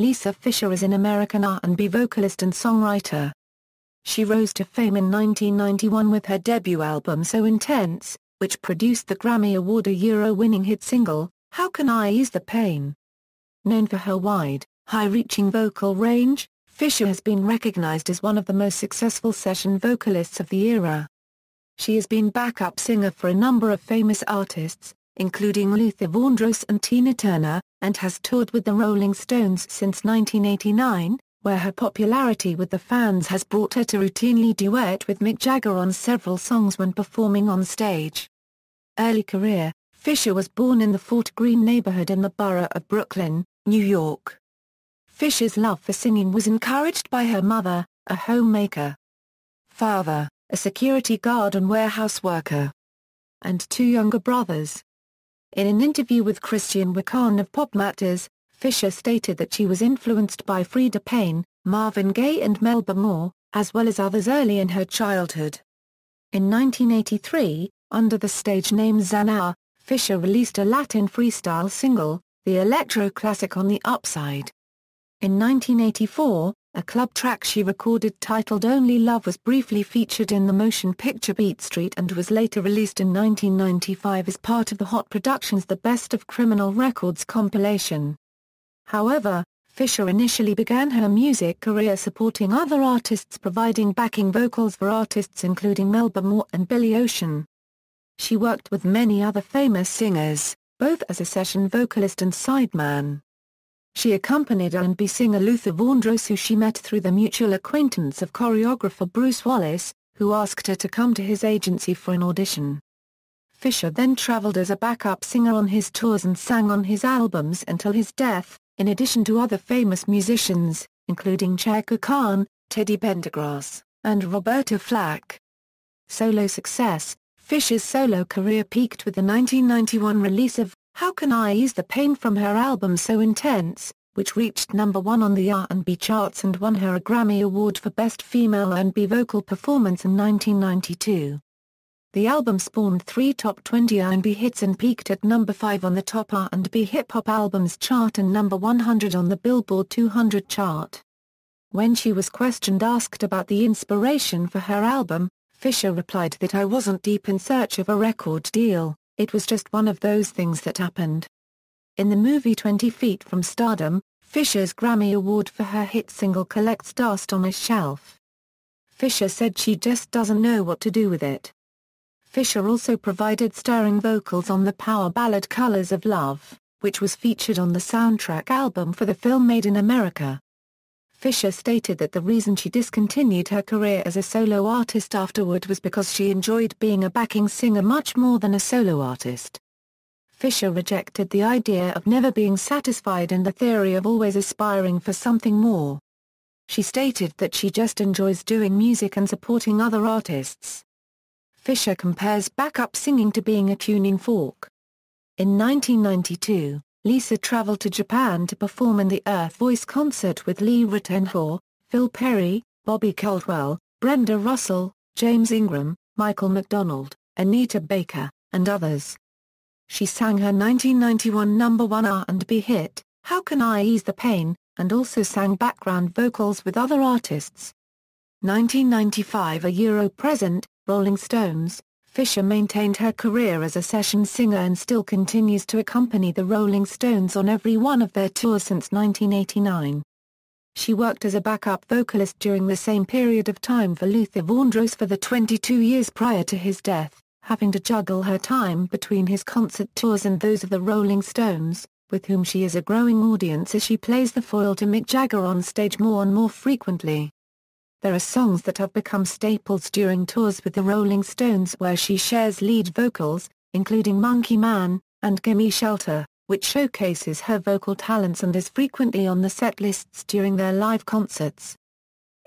Lisa Fischer is an American R&B vocalist and songwriter. She rose to fame in 1991 with her debut album So Intense, which produced the Grammy Award winning hit single, How Can I Ease the Pain? Known for her wide, high-reaching vocal range, Fischer has been recognized as one of the most successful session vocalists of the era. She has been backup singer for a number of famous artists, including Luther Vandross and Tina Turner, and has toured with the Rolling Stones since 1989, where her popularity with the fans has brought her to routinely duet with Mick Jagger on several songs when performing on stage. Early career: Fischer was born in the Fort Greene neighborhood in the borough of Brooklyn, New York. Fischer's love for singing was encouraged by her mother, a homemaker, father, a security guard and warehouse worker, and two younger brothers. In an interview with Christian Wikan of Pop Matters, Fischer stated that she was influenced by Freda Payne, Marvin Gaye and Melba Moore, as well as others early in her childhood. In 1983, under the stage name Xanaa, Fischer released a Latin freestyle single, the electro classic On the Upside. In 1984, a club track she recorded titled Only Love was briefly featured in the motion picture Beat Street and was later released in 1995 as part of the Hot Productions The Best of Criminal Records compilation. However, Fischer initially began her music career supporting other artists, providing backing vocals for artists including Melba Moore and Billy Ocean. She worked with many other famous singers, both as a session vocalist and sideman. She accompanied R&B singer Luther Vandross, who she met through the mutual acquaintance of choreographer Bruce Wallace, who asked her to come to his agency for an audition. Fischer then traveled as a backup singer on his tours and sang on his albums until his death, in addition to other famous musicians, including Chaka Khan, Teddy Pendergrass, and Roberta Flack. Solo success: Fischer's solo career peaked with the 1991 release of How Can I Ease the Pain from her album So Intense, which reached #1 on the R&B charts and won her a Grammy Award for Best Female R&B Vocal Performance in 1992. The album spawned 3 top 20 R&B hits and peaked at #5 on the top R&B hip-hop albums chart and #100 on the Billboard 200 chart. When she was asked about the inspiration for her album, Fischer replied that I wasn't deep in search of a record deal. It was just one of those things that happened. In the movie 20 Feet from Stardom, Fischer's Grammy Award for her hit single collects dust on a shelf. Fischer said she just doesn't know what to do with it. Fischer also provided stirring vocals on the power ballad Colors of Love, which was featured on the soundtrack album for the film Made in America. Fischer stated that the reason she discontinued her career as a solo artist afterward was because she enjoyed being a backing singer much more than a solo artist. Fischer rejected the idea of never being satisfied and the theory of always aspiring for something more. She stated that she just enjoys doing music and supporting other artists. Fischer compares backup singing to being a tuning fork. In 1992, Lisa traveled to Japan to perform in the Earth Voice concert with Lee Rittenhouse, Phil Perry, Bobby Caldwell, Brenda Russell, James Ingram, Michael McDonald, Anita Baker, and others. She sang her 1991 #1 R&B hit, How Can I Ease the Pain, and also sang background vocals with other artists. 1995 A present, Rolling Stones. Fischer maintained her career as a session singer and still continues to accompany the Rolling Stones on every one of their tours since 1989. She worked as a backup vocalist during the same period of time for Luther Vandross for the 22 years prior to his death, having to juggle her time between his concert tours and those of the Rolling Stones, with whom she has a growing audience as she plays the foil to Mick Jagger on stage more and more frequently. There are songs that have become staples during tours with the Rolling Stones where she shares lead vocals, including Monkey Man, and Gimme Shelter, which showcases her vocal talents and is frequently on the set lists during their live concerts.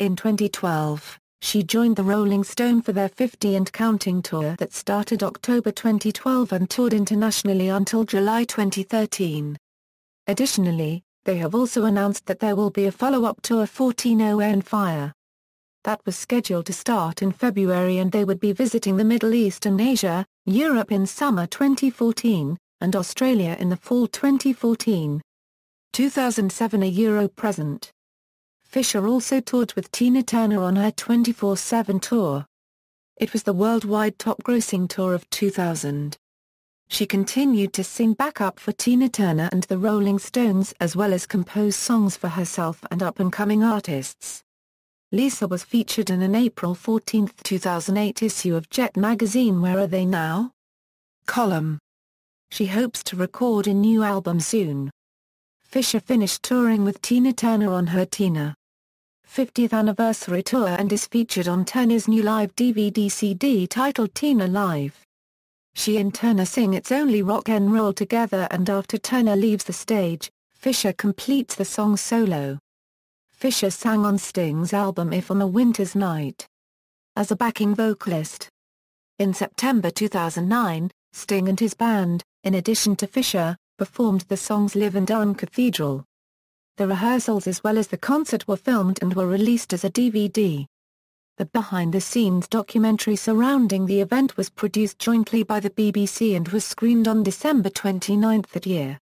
In 2012, she joined the Rolling Stone for their 50 and Counting tour that started October 2012 and toured internationally until July 2013. Additionally, they have also announced that there will be a follow-up tour 14 On Fire. That was scheduled to start in February and they would be visiting the Middle East and Asia, Europe in summer 2014, and Australia in the fall 2014. 2007 a Euro present. Fischer also toured with Tina Turner on her 24/7 tour. It was the worldwide top-grossing tour of 2000. She continued to sing backup for Tina Turner and the Rolling Stones as well as compose songs for herself and up-and-coming artists. Lisa was featured in an April 14, 2008 issue of Jet magazine Where Are They Now? column. She hopes to record a new album soon. Fischer finished touring with Tina Turner on her Tina 50th anniversary tour and is featured on Turner's new live DVD CD titled Tina Live. She and Turner sing It's Only Rock 'n' Roll together, and after Turner leaves the stage, Fischer completes the song solo. Fischer sang on Sting's album If on a Winter's Night as a backing vocalist. In September 2009, Sting and his band, in addition to Fischer, performed the songs Live in Durham Cathedral. The rehearsals as well as the concert were filmed and were released as a DVD. The behind-the-scenes documentary surrounding the event was produced jointly by the BBC and was screened on December 29 that year.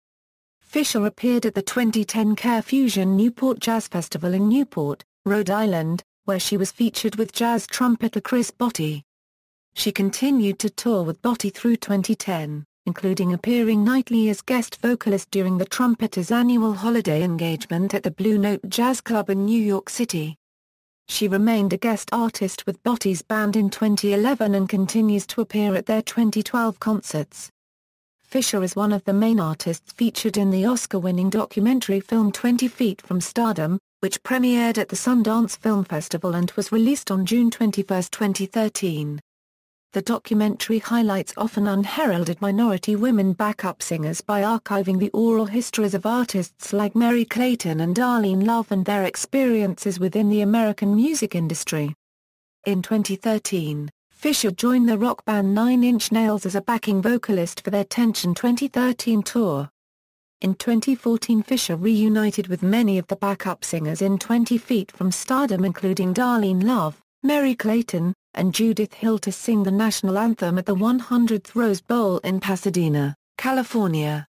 Fischer appeared at the 2010 Care Fusion Newport Jazz Festival in Newport, Rhode Island, where she was featured with jazz trumpeter Chris Botti. She continued to tour with Botti through 2010, including appearing nightly as guest vocalist during the trumpeter's annual holiday engagement at the Blue Note Jazz Club in New York City. She remained a guest artist with Botti's band in 2011 and continues to appear at their 2012 concerts. Fischer is one of the main artists featured in the Oscar-winning documentary film 20 Feet from Stardom, which premiered at the Sundance Film Festival and was released on June 21, 2013. The documentary highlights often unheralded minority women backup singers by archiving the oral histories of artists like Mary Clayton and Darlene Love and their experiences within the American music industry. In 2013, Fischer joined the rock band 9 Inch Nails as a backing vocalist for their Tension 2013 tour. In 2014, Fischer reunited with many of the backup singers in 20 Feet from Stardom, including Darlene Love, Mary Clayton, and Judith Hill, to sing the national anthem at the 100th Rose Bowl in Pasadena, California.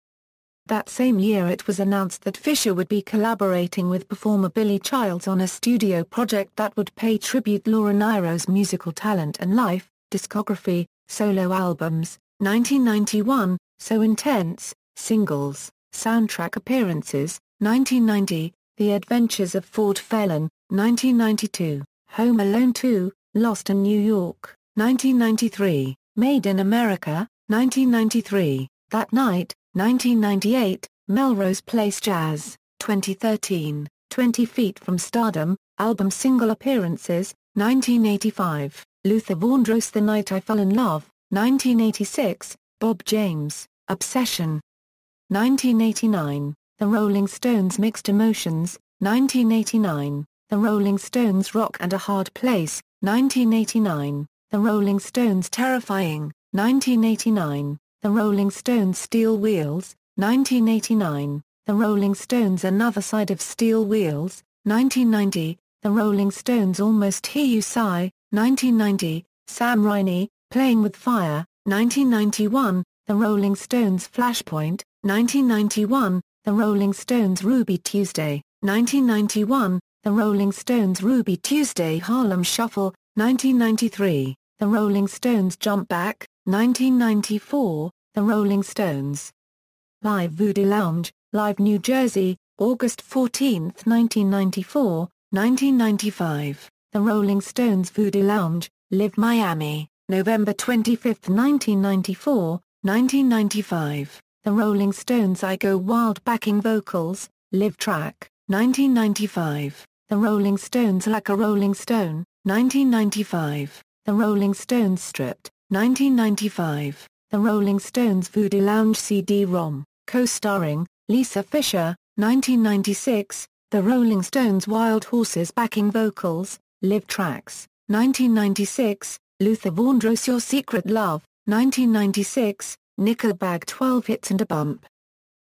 That same year it was announced that Fischer would be collaborating with performer Billy Childs on a studio project that would pay tribute Laura Nyro's musical talent and life, discography, solo albums, 1991, So Intense, singles, soundtrack appearances, 1990, The Adventures of Ford Phelan, 1992, Home Alone 2, Lost in New York, 1993, Made in America, 1993, That Night, 1998, Melrose Place Jazz, 2013, 20 Feet from Stardom, album single appearances, 1985, Luther Vandross The Night I Fell in Love, 1986, Bob James, Obsession. 1989, The Rolling Stones Mixed Emotions, 1989, The Rolling Stones Rock and a Hard Place, 1989, The Rolling Stones Terrifying, 1989, The Rolling Stones Steel Wheels, 1989, The Rolling Stones Another Side of Steel Wheels, 1990, The Rolling Stones Almost Hear You Sigh, 1990, Sam Raimi, Playing with Fire, 1991, The Rolling Stones Flashpoint, 1991, The Rolling Stones Ruby Tuesday, 1991, The Rolling Stones Ruby Tuesday Harlem Shuffle, 1993, The Rolling Stones Jump Back, 1994, The Rolling Stones Live Voodoo Lounge, Live New Jersey, August 14, 1994, 1995, The Rolling Stones Voodoo Lounge, Live Miami, November 25, 1994, 1995, The Rolling Stones I Go Wild Backing Vocals, Live Track, 1995, The Rolling Stones Like a Rolling Stone, 1995, The Rolling Stones Stripped, 1995, The Rolling Stones Voodoo Lounge CD-ROM, co-starring Lisa Fischer, 1996, The Rolling Stones Wild Horses Backing Vocals, Live Tracks, 1996, Luther Vandross Your Secret Love, 1996, Nickelback 12 Hits and a Bump.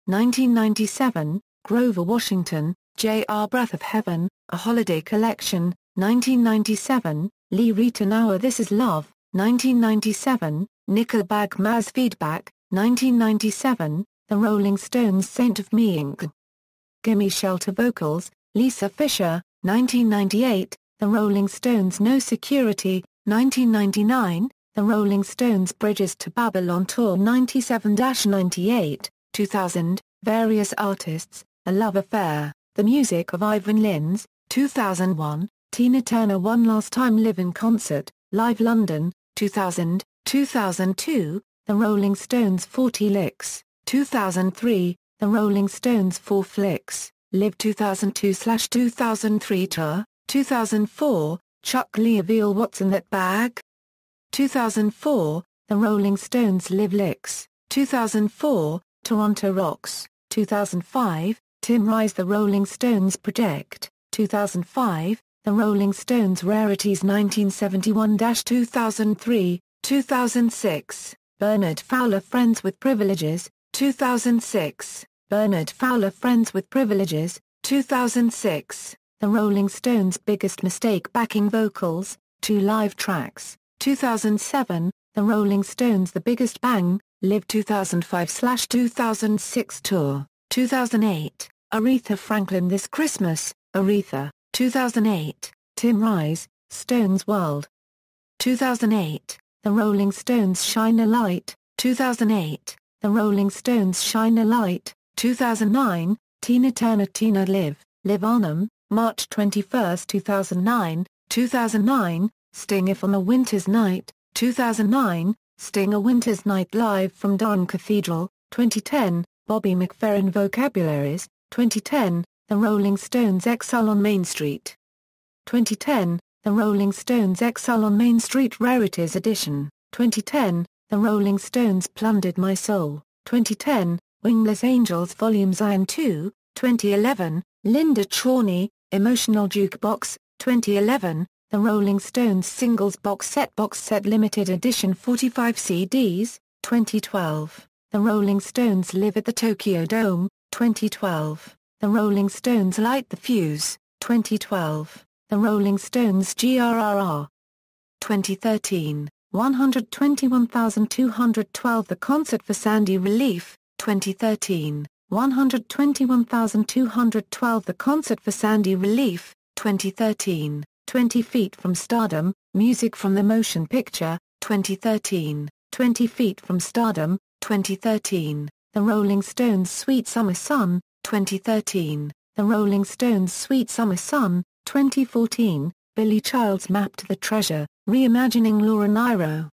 1997, Grover Washington, Jr. Breath of Heaven, A Holiday Collection, 1997, Lee Ritenour This Is Love, 1997, Nickelback Maz Feedback, 1997, The Rolling Stones Saint of Me Inc. Gimme Shelter vocals, Lisa Fischer, 1998, The Rolling Stones No Security, 1999, The Rolling Stones Bridges to Babylon Tour 97-98, 2000, Various Artists, A Love Affair, The Music of Ivan Lins, 2001, Tina Turner One Last Time Live in Concert, Live London, 2000, 2002, The Rolling Stones 40 Licks, 2003, The Rolling Stones 4 Flicks, Live 2002/2003 Tour, 2004, Chuck Leavell What's in That Bag? 2004, The Rolling Stones Live Licks, 2004, Toronto Rocks, 2005, Tim Rice The Rolling Stones Project, 2005, The Rolling Stones Rarities 1971-2003, 2006, Bernard Fowler Friends with Privileges, 2006, Bernard Fowler Friends with Privileges, 2006, The Rolling Stones Biggest Mistake Backing Vocals, 2 live tracks, 2007, The Rolling Stones The Biggest Bang, Live 2005/2006 Tour, 2008, Aretha Franklin This Christmas, Aretha, 2008, Tim Rice, Stones World. 2008, The Rolling Stones Shine a Light, 2008, The Rolling Stones Shine a Light, 2009, Tina Turner Tina Live, Live On 'Em, March 21, 2009, 2009, Sting If on a Winter's Night, 2009, Sting A Winter's Night Live from Durham Cathedral, 2010, Bobby McFerrin Vocabularies, 2010, The Rolling Stones Exile on Main Street. 2010, The Rolling Stones Exile on Main Street Rarities Edition, 2010, The Rolling Stones Plundered My Soul, 2010, Wingless Angels Volumes 1 and 2, 2011, Linda Chorney, Emotional Jukebox, 2011, The Rolling Stones Singles Box Set Limited Edition 45 CDs, 2012, The Rolling Stones Live at the Tokyo Dome, 2012, The Rolling Stones Light the Fuse, 2012, The Rolling Stones GRRR. 2013, 121,212 The Concert for Sandy Relief, 2013, 121,212 The Concert for Sandy Relief, 2013, 20 Feet from Stardom, Music from the Motion Picture, 2013, 20 Feet from Stardom, 2013, The Rolling Stones Sweet Summer Sun, 2013, The Rolling Stones Sweet Summer Sun, 2014, Billy Child's Map to the Treasure, Reimagining Laura Nyro.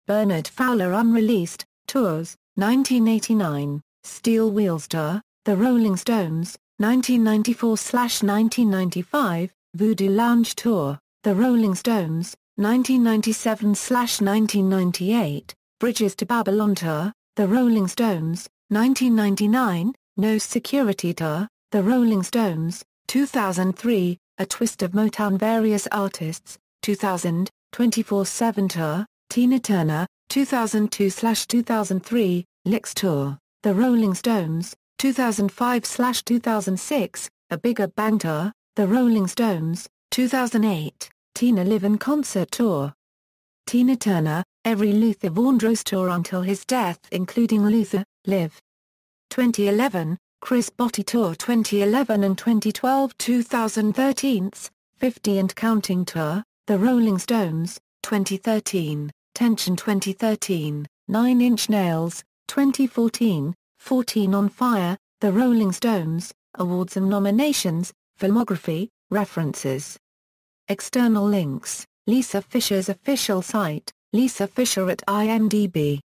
Bernard Fowler Unreleased, Tours, 1989, Steel Wheels Tour, The Rolling Stones, 1994/1995, Voodoo Lounge Tour, The Rolling Stones, 1997/1998, Bridges to Babylon Tour, The Rolling Stones, 1999, No Security Tour, The Rolling Stones, 2003, A Twist of Motown Various Artists, 2000, 24/7 Tour, Tina Turner, 2002/2003, Licks Tour, The Rolling Stones, 2005/2006, A Bigger Bang Tour, The Rolling Stones, 2008, Tina Live in Concert Tour. Tina Turner, Every Luther Vandross Tour until his death including Luther, Live. 2011, Chris Botti Tour 2011 and 2012 2013, 50 and Counting Tour, The Rolling Stones, 2013, Tension 2013, 9 Inch Nails, 2014, 14 on Fire, The Rolling Stones, Awards and Nominations, Filmography, References. External links, Lisa Fischer's official site, Lisa Fischer at IMDb.